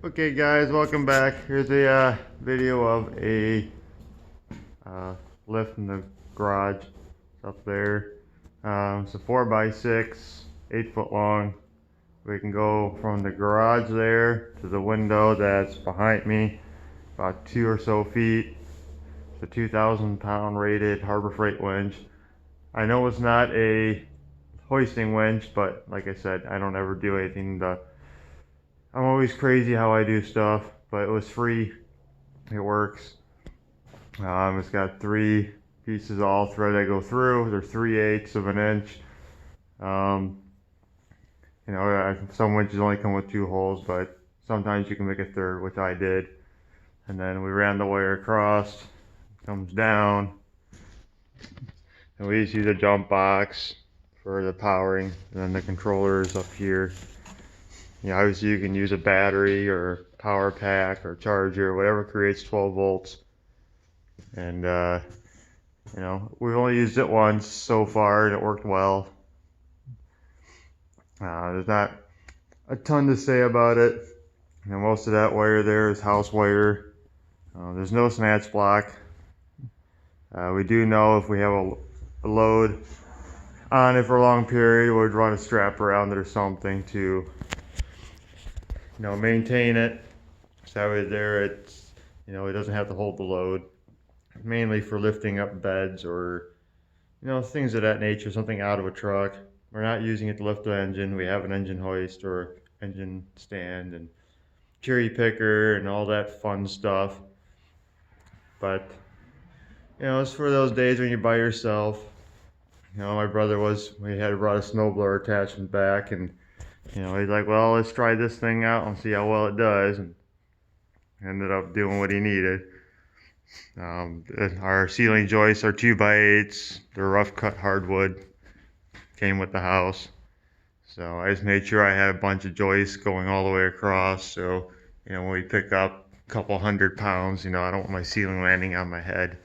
Okay guys, welcome back. Here's a video of a lift in the garage. It's up there. It's a 4x6, 8 foot long. We can go from the garage there to the window that's behind me, about 2 or so feet. It's a 2,000 pound rated Harbor Freight winch. I know it's not a hoisting winch, but like I said, I don't ever do anything I'm always crazy how I do stuff, but it was free. It works. It's got 3 pieces all thread that go through. They're 3/8 of an inch. Um, some winches only come with 2 holes, but sometimes you can make a third, which I did. And then we ran the wire across, comes down, and we just use a jump box for the powering, and then the controllers up here. Obviously you can use a battery or power pack or charger, whatever creates 12 volts. And we've only used it once so far and it worked well. There's not a ton to say about it. Most of that wire there is house wire. There's no snatch block. We do know if we have a load on it for a long period, we'd run a strap around it or something to maintain it. So that way there it doesn't have to hold the load. Mainly for lifting up beds or things of that nature, something out of a truck. We're not using it to lift the engine. We have an engine hoist or engine stand and cherry picker and all that fun stuff. But it's for those days when you're by yourself. My brother we had brought a snowblower attachment back, and he's like, well, let's try this thing out and see how well it does, and ended up doing what he needed. Our ceiling joists are 2x8s. They're rough cut hardwood. Came with the house. So I just made sure I had a bunch of joists going all the way across. So, when we pick up a couple 100 pounds, I don't want my ceiling landing on my head.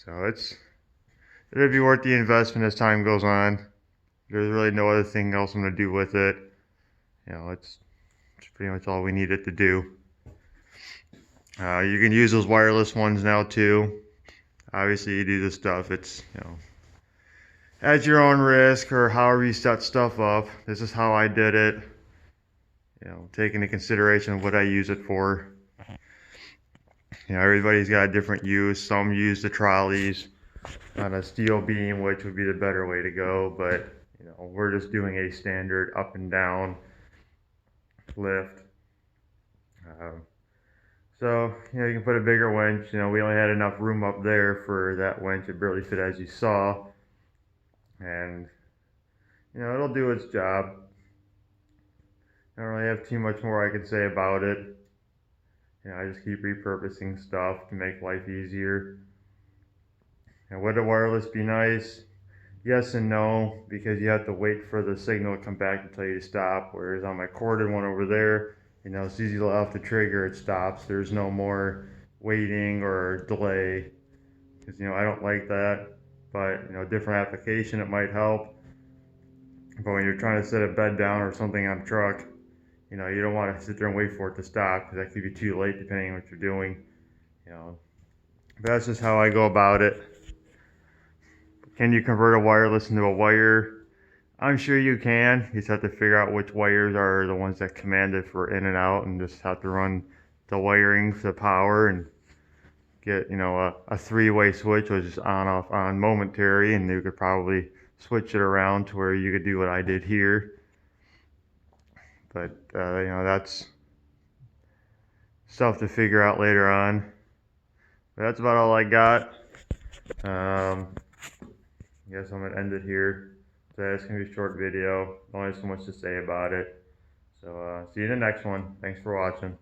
So it'll be worth the investment as time goes on. There's really no other thing else I'm going to do with it. It's pretty much all we need it to do. You can use those wireless ones now too. Obviously you do this stuff, it's at your own risk or however you set stuff up. This is how I did it. Take into consideration what I use it for. Everybody's got a different use. Some use the trolleys on a steel beam, which would be the better way to go, but we're just doing a standard up and down lift. So, you can put a bigger winch. We only had enough room up there for that winch. It barely fit, as you saw. And, it'll do its job. I don't really have too much more I can say about it. I just keep repurposing stuff to make life easier. And would a wireless be nice? Yes and no, because you have to wait for the signal to come back to tell you to stop. Whereas on my corded one over there, as soon as you let off the trigger, it stops. There's no more waiting or delay. Because, I don't like that. But, different application, it might help. But when you're trying to set a bed down or something on a truck, you don't want to sit there and wait for it to stop, because that could be too late depending on what you're doing. But that's just how I go about it. Can you convert a wireless into a wire? I'm sure you can. You just have to figure out which wires are the ones that command it for in and out, and just have to run the wiring for the power and get a 3-way switch, which is on, off, on, momentary, and you could probably switch it around to where you could do what I did here. But that's stuff to figure out later on. But that's about all I got. I guess I'm gonna end it here. So it's gonna be a short video. Only so much to say about it. So see you in the next one. Thanks for watching.